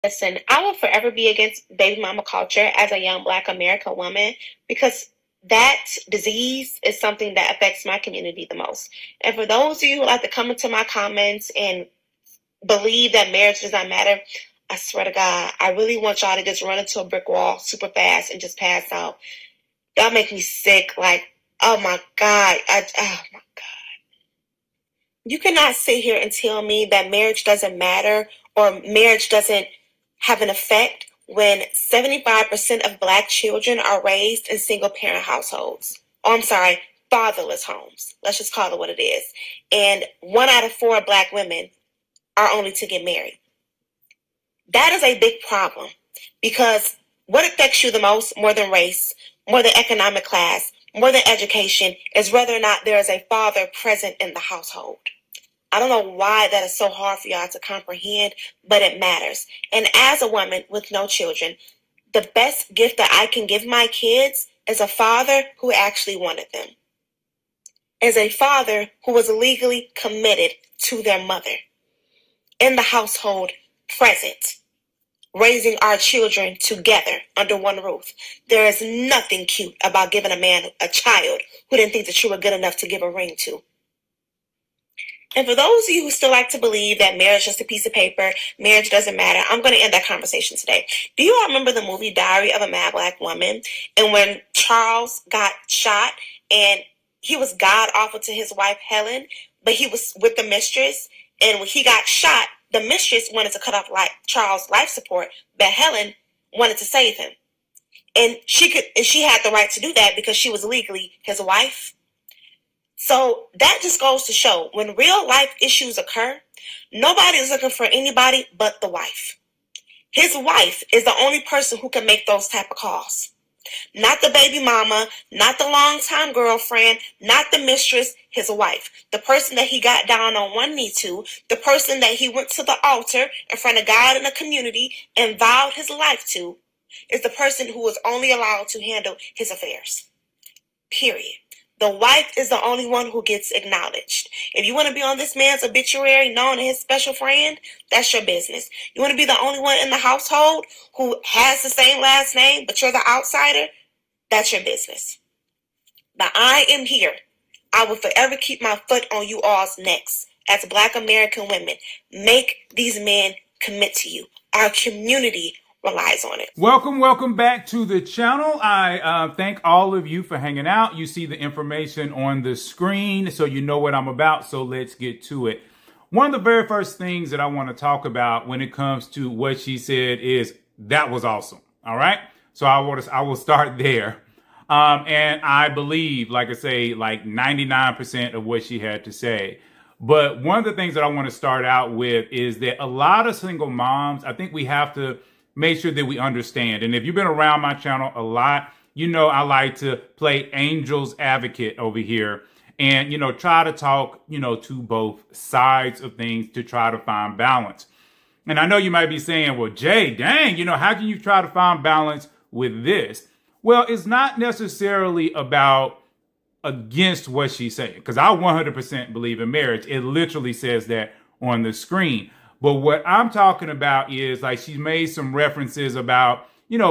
Listen, I will forever be against baby mama culture as a young Black American woman because that disease is something that affects my community the most. And for those of you who like to come into my comments and believe that marriage does not matter, I swear to God, I really want y'all to just run into a brick wall super fast and just pass out. Y'all make me sick. Like, oh my God. Oh my God. You cannot sit here and tell me that marriage doesn't matter or marriage doesn't have an effect when 75% of Black children are raised in single parent households. Oh, I'm sorry, fatherless homes. Let's just call it what it is. And 1 out of 4 Black women are only to get married. That is a big problem because what affects you the most, more than race, more than economic class, more than education, is whether or not there is a father present in the household. I don't know why that is so hard for y'all to comprehend, but it matters. And as a woman with no children, the best gift that I can give my kids is a father who actually wanted them, is a father who was legally committed to their mother, in the household, present, raising our children together under one roof. There is nothing cute about giving a man a child who didn't think that you were good enough to give a ring to. And for those of you who still like to believe that marriage is just a piece of paper, marriage doesn't matter, I'm going to end that conversation today. Do you all remember the movie Diary of a Mad Black Woman? And when Charles got shot and he was god awful to his wife Helen, but he was with the mistress, and when he got shot, the mistress wanted to cut off Charles' life support, but Helen wanted to save him. And she had the right to do that because she was legally his wife. So that just goes to show when real life issues occur, nobody is looking for anybody but the wife. His wife is the only person who can make those type of calls. Not the baby mama, not the longtime girlfriend, not the mistress, his wife. The person that he got down on one knee to, the person that he went to the altar in front of God and the community and vowed his life to, is the person who is only allowed to handle his affairs. Period. The wife is the only one who gets acknowledged. If you want to be on this man's obituary known as his special friend, that's your business. You want to be the only one in the household who has the same last name, but you're the outsider, that's your business. But I am here. I will forever keep my foot on you all's necks as Black American women. Make these men commit to you. Our community relies on it. Welcome back to the channel. I thank all of you for hanging out. You see the information on the screen, so you know what I'm about. So let's get to it. One of the very first things that I want to talk about when it comes to what she said is that was awesome. All right. So I will start there. And I believe, like I say, like 99% of what she had to say. But one of the things that I want to start out with is that a lot of single moms, I think we have to make sure that we understand. And if you've been around my channel a lot, you know I like to play angel's advocate over here and, try to talk, to both sides of things to try to find balance. And I know you might be saying, well, Jay, dang, how can you try to find balance with this? Well, it's not necessarily about against what she's saying, because I 100% believe in marriage. It literally says that on the screen. But what I'm talking about is, like, she's made some references about,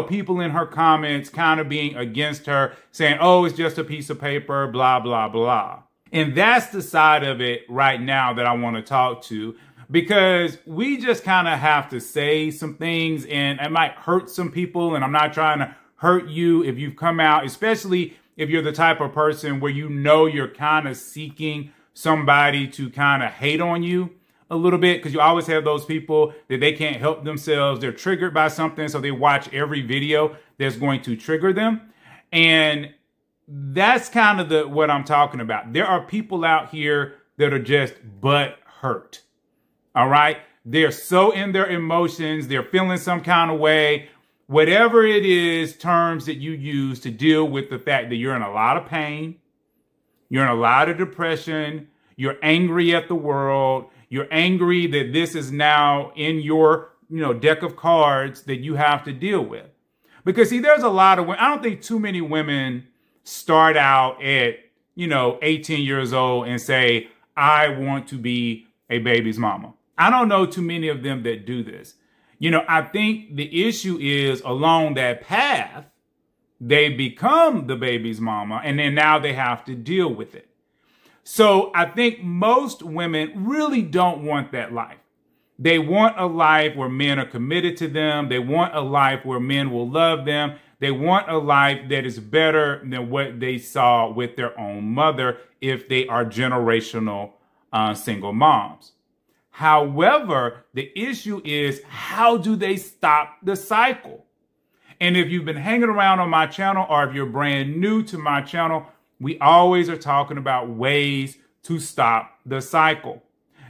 people in her comments kind of being against her, saying, oh, it's just a piece of paper, blah, blah, blah. And that's the side of it right now that I want to talk to, because we just kind of have to say some things, and it might hurt some people. And I'm not trying to hurt you if you've come out, especially if you're the type of person where you're kind of seeking somebody to kind of hate on you a little bit, because you always have those people that they can't help themselves. They're triggered by something, so they watch every video that's going to trigger them. And that's kind of what I'm talking about. There are people out here that are just butt hurt. All right? They're so in their emotions. They're feeling some kind of way. Whatever it is, terms that you use to deal with the fact that you're in a lot of pain. You're in a lot of depression. You're angry at the world. You're angry that this is now in your, deck of cards that you have to deal with. Because, see, there's a lot of women. I don't think too many women start out at, 18 years old and say, I want to be a baby's mama. I don't know too many of them that do this. I think the issue is along that path, they become the baby's mama, and then now they have to deal with it. So I think most women really don't want that life. They want a life where men are committed to them. They want a life where men will love them. They want a life that is better than what they saw with their own mother if they are generational single moms. However, the issue is, how do they stop the cycle? And if you've been hanging around on my channel, or if you're brand new to my channel, we always are talking about ways to stop the cycle.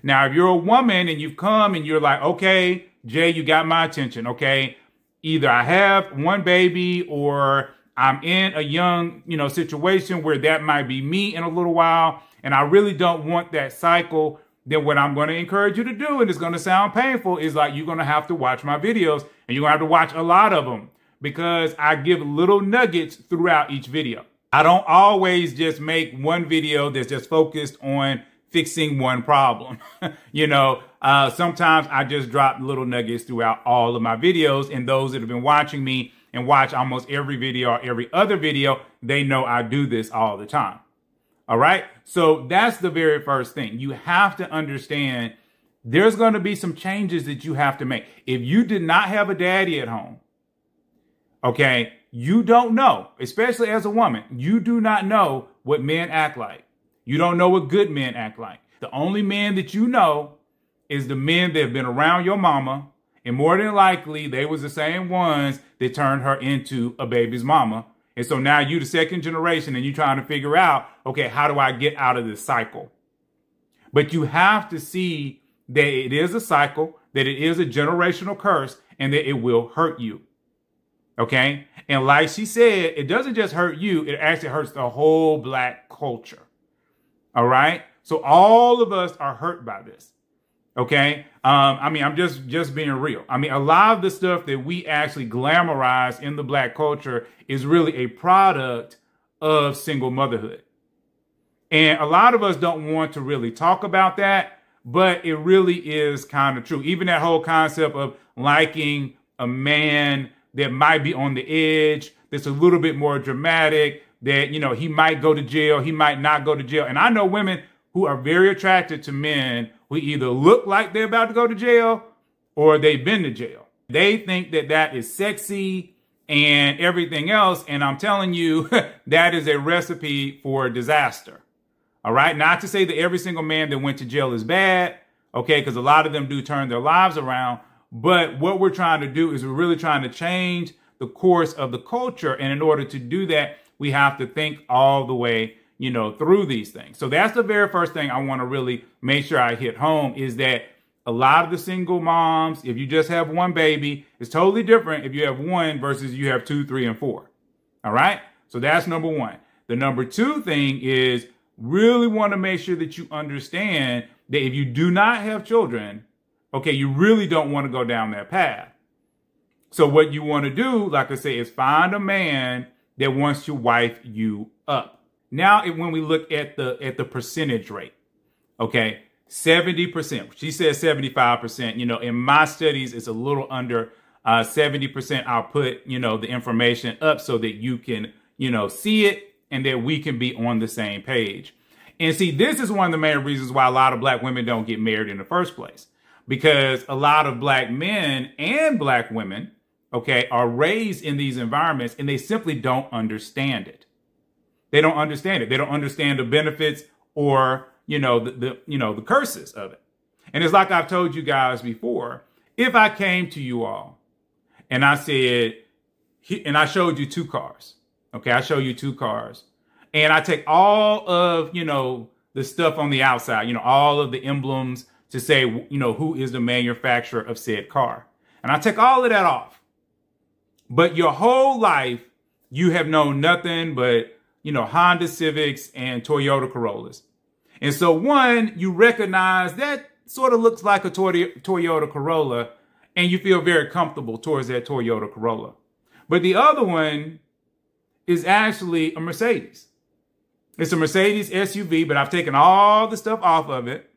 Now, if you're a woman and you've come and you're like, okay, Jay, you got my attention, okay? Either I have one baby or I'm in a young, situation where that might be me in a little while, and I really don't want that cycle, then what I'm going to encourage you to do, and it's going to sound painful, is like you're going to have to watch my videos, and you're going to have to watch a lot of them, because I give little nuggets throughout each video. I don't always just make one video that's just focused on fixing one problem. Sometimes I just drop little nuggets throughout all of my videos, and those that have been watching me and watch almost every video or every other video, they know I do this all the time. All right. So that's the very first thing. You have to understand there's going to be some changes that you have to make. If you did not have a daddy at home, okay, you don't know, especially as a woman, you do not know what men act like. You don't know what good men act like. The only men that you know is the men that have been around your mama, and more than likely, they was the same ones that turned her into a baby's mama. And so now you the second generation, and you're trying to figure out, okay, how do I get out of this cycle? But you have to see that it is a cycle, that it is a generational curse, and that it will hurt you. Okay? And like she said, it doesn't just hurt you, it actually hurts the whole Black culture. All right? So all of us are hurt by this. Okay? I'm just being real. A lot of the stuff that we actually glamorize in the Black culture is really a product of single motherhood. And a lot of us don't want to really talk about that, but it really is kind of true. Even that whole concept of liking a man that might be on the edge, that's a little bit more dramatic, that, he might go to jail, he might not go to jail. And I know women who are very attracted to men who either look like they're about to go to jail or they've been to jail. They think that that is sexy and everything else. And I'm telling you, that is a recipe for disaster. All right. Not to say that every single man that went to jail is bad. Okay. Because a lot of them do turn their lives around. But what we're trying to do is we're really trying to change the course of the culture. And in order to do that, we have to think all the way, through these things. So that's the very first thing I want to really make sure I hit home, is that a lot of the single moms, if you just have one baby, it's totally different if you have one versus you have 2, 3, and 4. All right. So that's number one. The number two thing is really want to make sure that you understand that if you do not have children, okay, you really don't want to go down that path. So what you want to do, like I say, is find a man that wants to wife you up. Now, when we look at the percentage rate, okay, 70%. She says 75%. In my studies, it's a little under 70%. I'll put, the information up so that you can, see it and that we can be on the same page. And see, this is one of the main reasons why a lot of Black women don't get married in the first place. Because a lot of Black men and Black women, okay, are raised in these environments and they simply don't understand it. They don't understand it. They don't understand the benefits or, the curses of it. And it's like I've told you guys before, if I came to you all and I said, and I showed you 2 cars, okay, I show you 2 cars, and I take all of, the stuff on the outside, all of the emblems to say, who is the manufacturer of said car. And I take all of that off. But your whole life, you have known nothing but, Honda Civics and Toyota Corollas. And so one, you recognize that sort of looks like a Toyota Corolla, and you feel very comfortable towards that Toyota Corolla. But the other one is actually a Mercedes. It's a Mercedes SUV, but I've taken all the stuff off of it.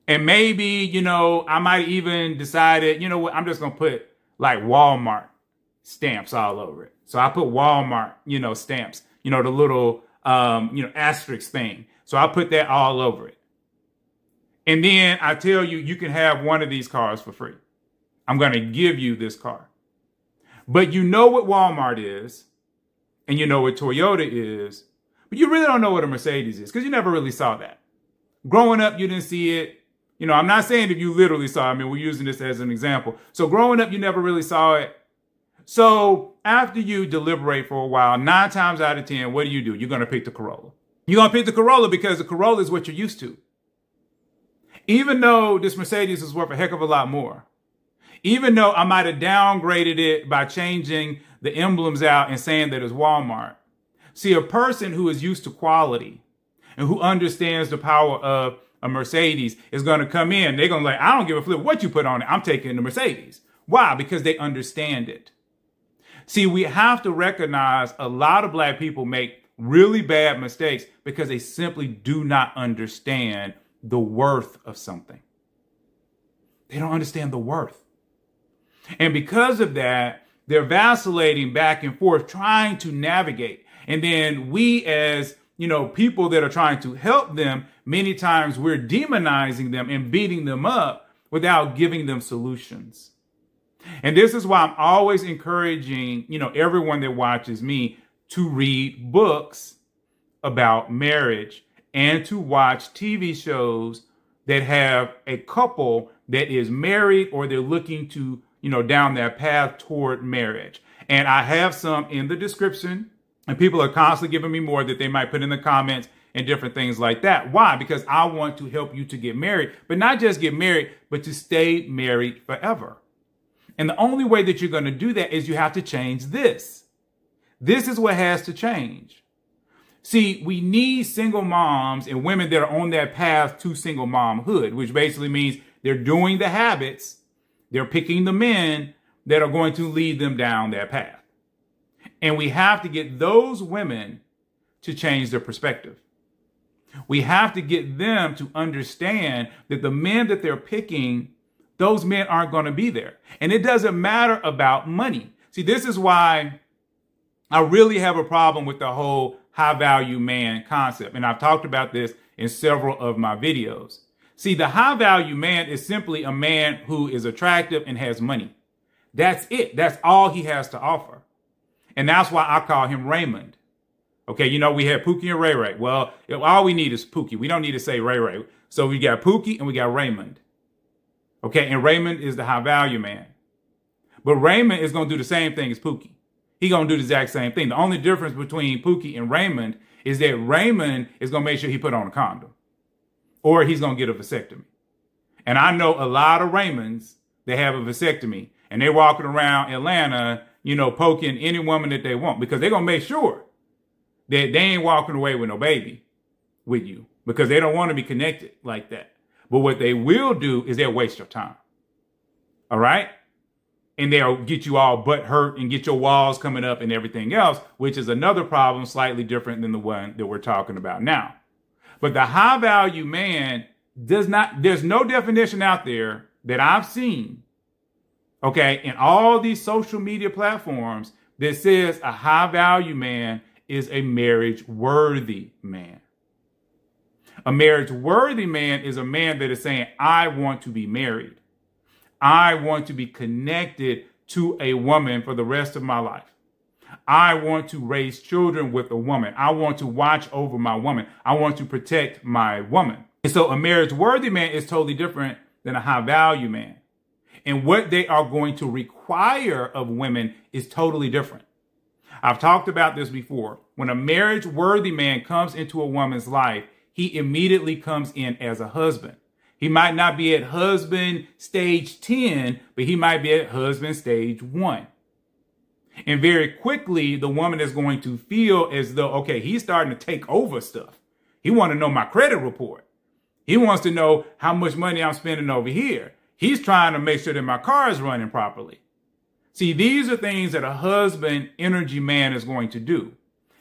And maybe, I might even decided, you know what, I'm just going to put like Walmart stamps all over it. So I put Walmart, stamps, the little, asterisk thing. So I put that all over it. And then I tell you, you can have one of these cars for free. I'm going to give you this car. But you know what Walmart is, and you know what Toyota is, but you really don't know what a Mercedes is because you never really saw that. Growing up, you didn't see it. I'm not saying if you literally saw it. I mean, we're using this as an example. So growing up, you never really saw it. So after you deliberate for a while, 9 times out of 10, what do? You're going to pick the Corolla. You're going to pick the Corolla because the Corolla is what you're used to. Even though this Mercedes is worth a heck of a lot more. Even though I might have downgraded it by changing the emblems out and saying that it's Walmart. See, a person who is used to quality and who understands the power of a Mercedes is going to come in. They're going to be like, I don't give a flip what you put on it. I'm taking the Mercedes. Why? Because they understand it. See, we have to recognize a lot of black people make really bad mistakes because they simply do not understand the worth of something. They don't understand the worth. And because of that, they're vacillating back and forth, trying to navigate. And then we as, people that are trying to help them, many times we're demonizing them and beating them up without giving them solutions. And this is why I'm always encouraging, everyone that watches me to read books about marriage and to watch TV shows that have a couple that is married or they're looking to, down that path toward marriage. And I have some in the description, and people are constantly giving me more that they might put in the comments and different things like that. Why? Because I want to help you to get married, but not just get married, but to stay married forever. And the only way that you're going to do that is you have to change this. This is what has to change. See, we need single moms and women that are on that path to single momhood, which basically means they're doing the habits. They're picking the men that are going to lead them down that path. And we have to get those women to change their perspective. We have to get them to understand that the men that they're picking, those men aren't going to be there. And it doesn't matter about money. See, this is why I really have a problem with the whole high value man concept. And I've talked about this in several of my videos. See, the high value man is simply a man who is attractive and has money. That's it. That's all he has to offer. And that's why I call him Raymond. Okay, we have Pookie and Ray Ray. Well, all we need is Pookie. We don't need to say Ray Ray. So we got Pookie and we got Raymond. Okay, and Raymond is the high value man. But Raymond is going to do the same thing as Pookie. He's going to do the exact same thing. The only difference between Pookie and Raymond is that Raymond is going to make sure he put on a condom. Or he's going to get a vasectomy. And I know a lot of Raymonds that have a vasectomy. And they're walking around Atlanta, poking any woman that they want. Because they're going to make sure that they ain't walking away with no baby with you. Because they don't want to be connected like that. But what they will do is they'll waste your time. All right? And they'll get you all butt hurt and get your walls coming up and everything else, which is another problem slightly different than the one that we're talking about now. But the high value man there's no definition out there that I've seen, okay, in all these social media platforms that says a high value man is a marriage worthy man. A marriage worthy man is a man that is saying, I want to be married. I want to be connected to a woman for the rest of my life. I want to raise children with a woman. I want to watch over my woman. I want to protect my woman. And so a marriage worthy man is totally different than a high value man. And what they are going to require of women is totally different. I've talked about this before. When a marriage worthy man comes into a woman's life, he immediately comes in as a husband. He might not be at husband stage 10, but he might be at husband stage 1. And very quickly, the woman is going to feel as though, okay, he's starting to take over stuff. He wants to know my credit report. He wants to know how much money I'm spending over here. He's trying to make sure that my car is running properly. See, these are things that a husband energy man is going to do.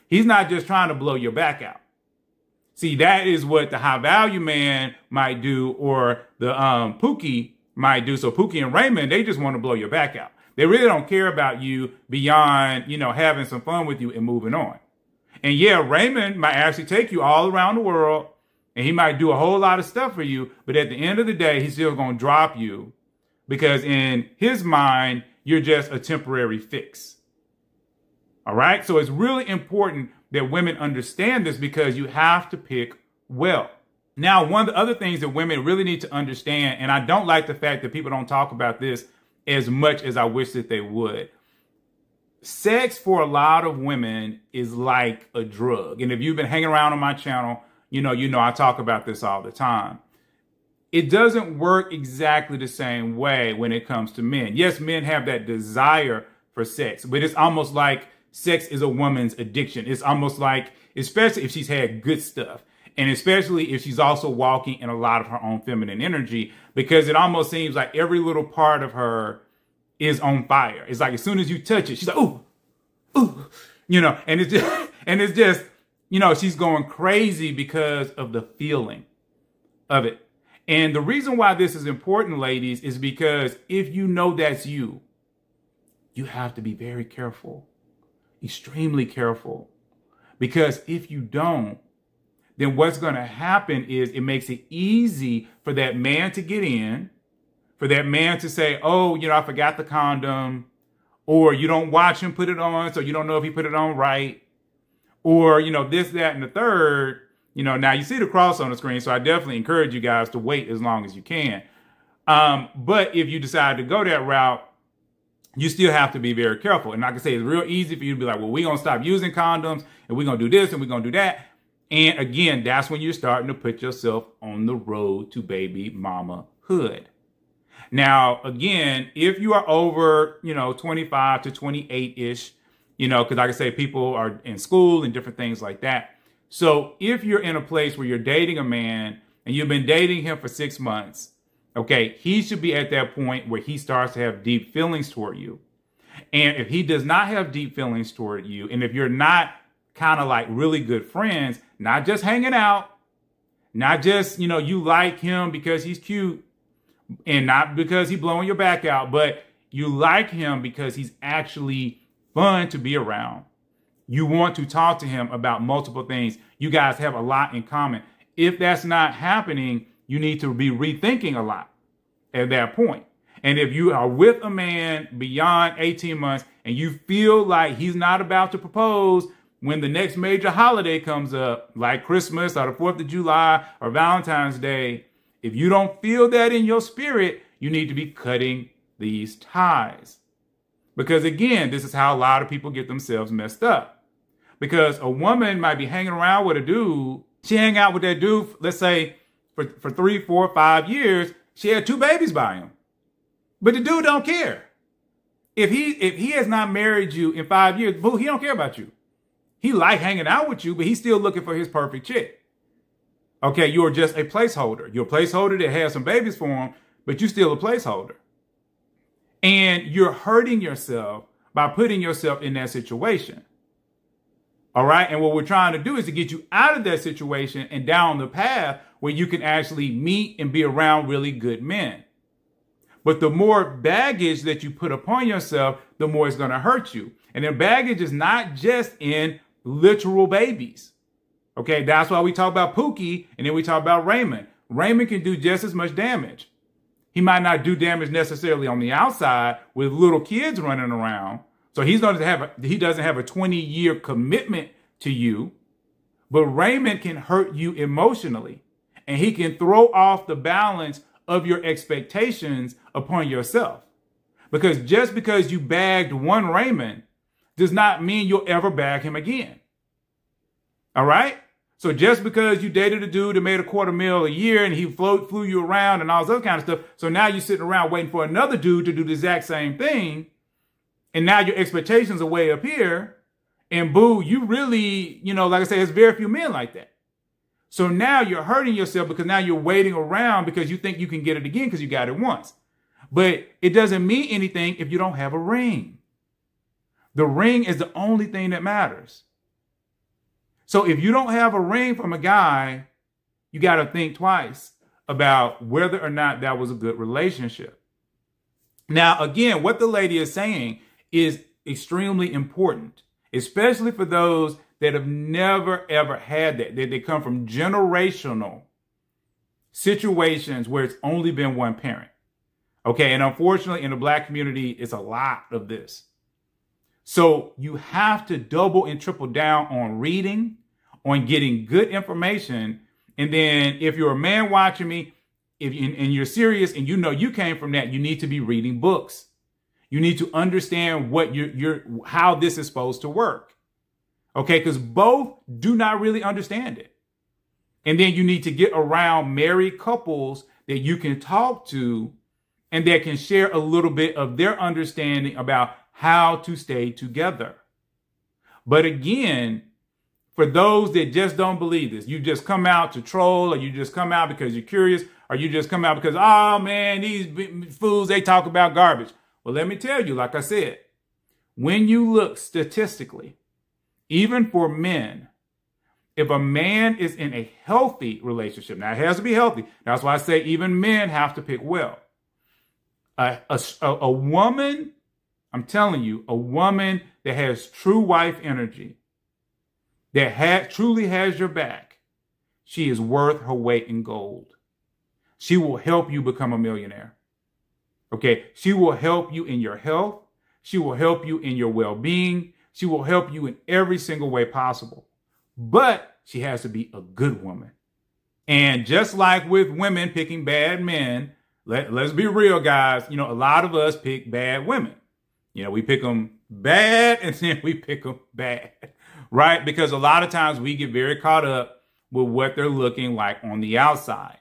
He's not just trying to blow your back out. See, that is what the high value man might do, or the Pookie might do. So Pookie and Raymond, they just want to blow your back out. They really don't care about you beyond, having some fun with you and moving on. And yeah, Raymond might actually take you all around the world, and he might do a whole lot of stuff for you. But at the end of the day, he's still going to drop you because in his mind, you're just a temporary fix. All right. So it's really important that women understand this because you have to pick well. Now, one of the other things that women really need to understand, and I don't like the fact that people don't talk about this as much as I wish that they would. Sex for a lot of women is like a drug. And if you've been hanging around on my channel, you know I talk about this all the time. It doesn't work exactly the same way when it comes to men. Yes, men have that desire for sex, but it's almost like sex is a woman's addiction. It's almost like, especially if she's had good stuff, and especially if she's also walking in a lot of her own feminine energy, because it almost seems like every little part of her is on fire. It's like as soon as you touch it, she's like, ooh, ooh, and it's just, she's going crazy because of the feeling of it. And the reason why this is important, ladies, is because if you know that's you have to be very careful. Extremely careful, because if you don't, then what's going to happen is it makes it easy for that man to get in, for that man to say, oh, I forgot the condom, or you don't watch him put it on, so you don't know if he put it on right, or, this, that, and the third. Now you see the cross on the screen, so I definitely encourage you guys to wait as long as you can. But if you decide to go that route, you still have to be very careful. And like I say, it's real easy for you to be like, well, we're going to stop using condoms and we're going to do this and we're going to do that. And again, that's when you're starting to put yourself on the road to baby mamahood. Now, again, if you are over, 25 to 28-ish, because like I say, people are in school and different things like that. So if you're in a place where you're dating a man and you've been dating him for 6 months, okay, he should be at that point where he starts to have deep feelings toward you. And if he does not have deep feelings toward you, and if you're not kind of like really good friends, not just hanging out, not just, you like him because he's cute and not because he's blowing your back out, but you like him because he's actually fun to be around. You want to talk to him about multiple things. You guys have a lot in common. If that's not happening, you need to be rethinking a lot at that point. And if you are with a man beyond 18 months and you feel like he's not about to propose when the next major holiday comes up, like Christmas or the 4th of July or Valentine's Day, if you don't feel that in your spirit, you need to be cutting these ties. Because again, this is how a lot of people get themselves messed up. Because a woman might be hanging around with a dude. She hang out with that dude, let's say, for 3, 4, 5 years, she had 2 babies by him. But the dude don't care. If he has not married you in 5 years, boo, he don't care about you. He like hanging out with you, but he's still looking for his perfect chick. Okay, you're just a placeholder. You're a placeholder that has some babies for him, but you're still a placeholder. And you're hurting yourself by putting yourself in that situation. All right. And what we're trying to do is to get you out of that situation and down the path where you can actually meet and be around really good men. But the more baggage that you put upon yourself, the more it's going to hurt you. And then baggage is not just in literal babies. Okay. That's why we talk about Pookie and then we talk about Raymond. Raymond can do just as much damage. He might not do damage necessarily on the outside with little kids running around. So he doesn't have a 20-year commitment to you, but Raymond can hurt you emotionally, and he can throw off the balance of your expectations upon yourself. Because just because you bagged one Raymond does not mean you'll ever bag him again. All right? So just because you dated a dude that made $250,000 a year and he flew you around and all this other kind of stuff, so now you're sitting around waiting for another dude to do the exact same thing, and now your expectations are way up here, and boo, you really, like I say, there's very few men like that. So now you're hurting yourself because now you're waiting around because you think you can get it again because you got it once. But it doesn't mean anything if you don't have a ring. The ring is the only thing that matters. So if you don't have a ring from a guy, you got to think twice about whether or not that was a good relationship. Now, again, what the lady is saying is extremely important, especially for those that have never, ever had that. They come from generational situations where it's only been one parent. Okay. And unfortunately, in the Black community, it's a lot of this. So you have to double and triple down on reading, on getting good information. And then if you're a man watching me, and you're serious and you know you came from that, you need to be reading books. You need to understand what how this is supposed to work. Okay, because both do not really understand it. And then you need to get around married couples that you can talk to and that can share a little bit of their understanding about how to stay together. But again, for those that just don't believe this, you just come out to troll, or you just come out because you're curious, or you just come out because, oh man, these fools, they talk about garbage. Well, let me tell you, like I said, when you look statistically, even for men, if a man is in a healthy relationship, now it has to be healthy. That's why I say even men have to pick well. A woman, I'm telling you, a woman that has true wife energy, that truly has your back, she is worth her weight in gold. She will help you become a millionaire. Okay. She will help you in your health. She will help you in your well-being. She will help you in every single way possible. But she has to be a good woman. And just like with women picking bad men, let's be real, guys. You know, a lot of us pick bad women. You know, we pick them bad and then we pick them bad, right? Because a lot of times we get very caught up with what they're looking like on the outside.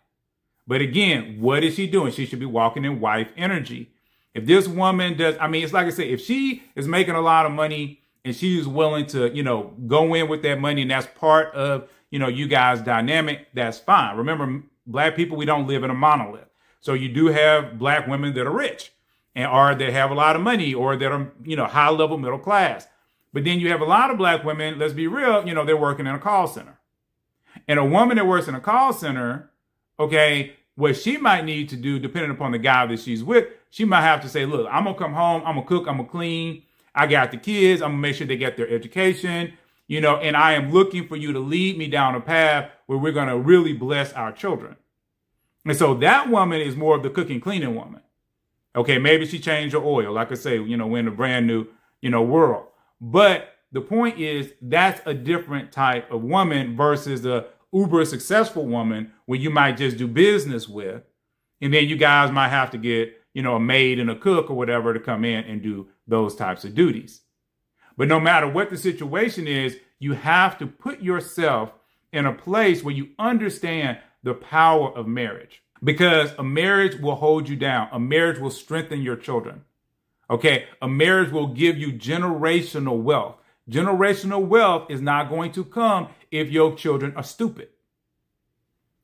But again, what is she doing? She should be walking in wife energy. If this woman does, I mean, it's like I say, if she is making a lot of money and she's willing to, you know, go in with that money and that's part of, you know, you guys' dynamic, that's fine. Remember, Black people, we don't live in a monolith. So you do have Black women that are rich and or that have a lot of money or that are, you know, high level middle class. But then you have a lot of Black women, let's be real, you know, they're working in a call center. And a woman that works in a call center, okay, what she might need to do, depending upon the guy that she's with, she might have to say, look, I'm going to come home, I'm going to cook, I'm going to clean, I got the kids, I'm going to make sure they get their education, you know, and I am looking for you to lead me down a path where we're going to really bless our children. And so that woman is more of the cooking, cleaning woman. Okay, maybe she changed her oil. Like I say, you know, we're in a brand new, you know, world. But the point is that's a different type of woman versus the uber successful woman where you might just do business with. And then you guys might have to get, you know, a maid and a cook or whatever to come in and do those types of duties. But no matter what the situation is, you have to put yourself in a place where you understand the power of marriage, because a marriage will hold you down. A marriage will strengthen your children. Okay. A marriage will give you generational wealth. Generational wealth is not going to come if your children are stupid.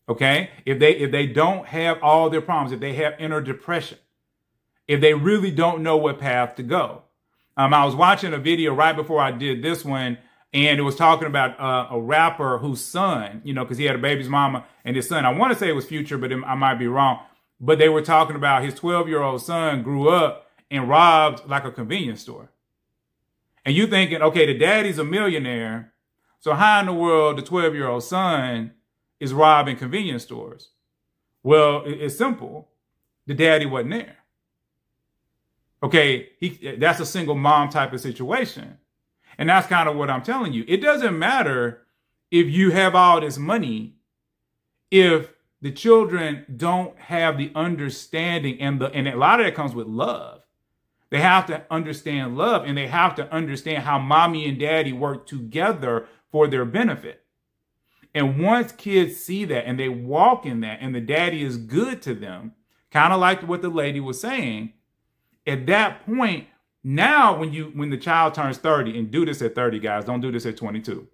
Okay. If they don't have all their problems, if they have inner depression, if they really don't know what path to go. I was watching a video right before I did this one, and it was talking about a rapper whose son, you know, because he had a baby's mama and his son. I want to say it was Future, but I might be wrong. But they were talking about his 12-year-old son grew up and robbed like a convenience store. And you thinking, okay, the daddy's a millionaire. So how in the world the 12-year-old son is robbing convenience stores? Well, it's simple. The daddy wasn't there. Okay, that's a single mom type of situation. And that's kind of what I'm telling you. It doesn't matter if you have all this money, if the children don't have the understanding and a lot of that comes with love. They have to understand love, and they have to understand how mommy and daddy work together for their benefit. And once kids see that and they walk in that and the daddy is good to them, kind of like what the lady was saying, at that point, now when the child turns 30, and do this at 30, guys, don't do this at 22.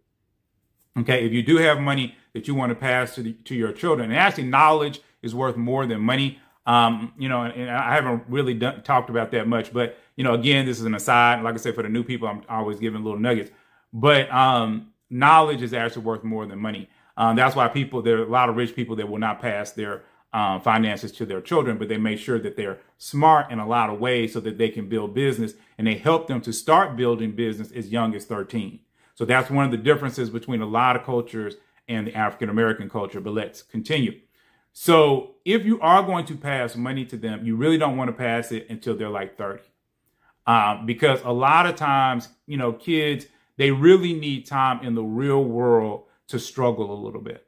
Okay, if you do have money that you want to pass to your children, and actually knowledge is worth more than money. You know, and I haven't really talked about that much, but, you know, again, this is an aside. Like I said, for the new people, I'm always giving little nuggets. But knowledge is actually worth more than money. That's why there are a lot of rich people that will not pass their finances to their children, but they make sure that they're smart in a lot of ways so that they can build business, and they help them to start building business as young as 13. So that's one of the differences between a lot of cultures and the African-American culture. But let's continue. So if you are going to pass money to them, you really don't want to pass it until they're like 30. Because a lot of times, kids, they really need time in the real world to struggle a little bit.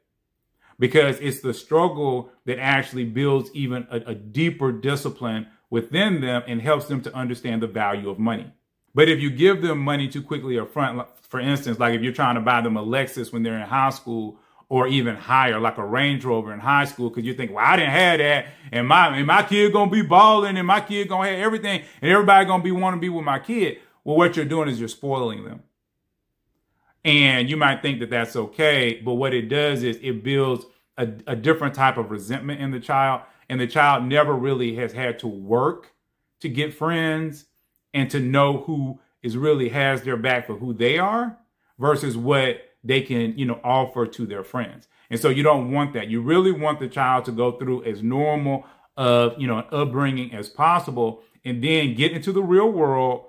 Because it's the struggle that actually builds even a deeper discipline within them and helps them to understand the value of money. But if you give them money too quickly up front, for instance, like if you're trying to buy them a Lexus when they're in high school, or even higher, like a Range Rover in high school, because you think, well, I didn't have that, and my kid gonna be balling, and my kid gonna have everything, and everybody gonna want to be with my kid. Well, what you're doing is you're spoiling them. And you might think that that's okay, but what it does is it builds a different type of resentment in the child, and the child never really has had to work to get friends and to know who really has their back for who they are versus what they can, offer to their friends. And so you don't want that. You really want the child to go through as normal of, an upbringing as possible, and then get into the real world,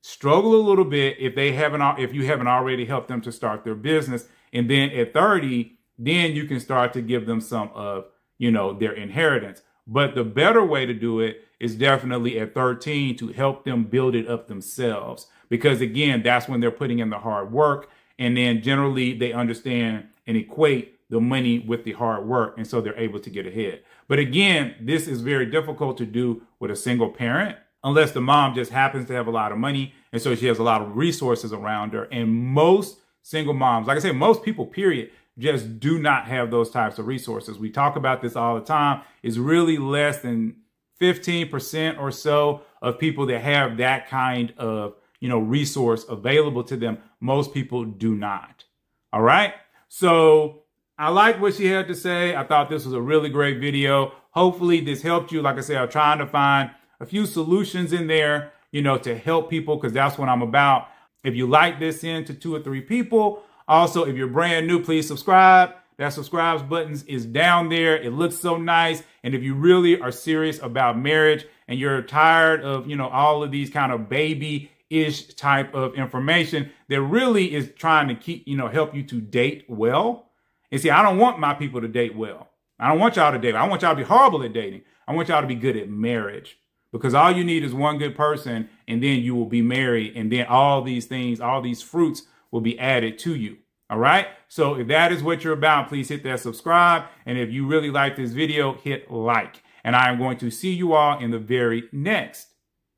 struggle a little bit if you haven't already helped them to start their business. And then at 30, then you can start to give them some of, their inheritance. But the better way to do it is definitely at 13 to help them build it up themselves. Because again, that's when they're putting in the hard work. And then generally they understand and equate the money with the hard work. And so they're able to get ahead. But again, this is very difficult to do with a single parent, unless the mom just happens to have a lot of money. And so she has a lot of resources around her. And most single moms, like I say, most people, period, just do not have those types of resources. We talk about this all the time. It's really less than 15% or so of people that have that kind of, resource available to them. Most people do not. All right. So I like what she had to say. I thought this was a really great video. Hopefully this helped you. Like I said, I'm trying to find a few solutions in there, to help people, because that's what I'm about. If you like this, send to 2 or 3 people. Also, if you're brand new, please subscribe. That subscribe button is down there. It looks so nice. And if you really are serious about marriage and you're tired of, all of these kind of baby-ish type of information that really is trying to keep, help you to date well. And see, I don't want my people to date well. I don't want y'all to date. I want y'all to be horrible at dating. I want y'all to be good at marriage, because all you need is one good person, and then you will be married. And then all these things, all these fruits will be added to you. All right. So if that is what you're about, please hit that subscribe. And if you really like this video, hit like. And I am going to see you all in the very next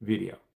video.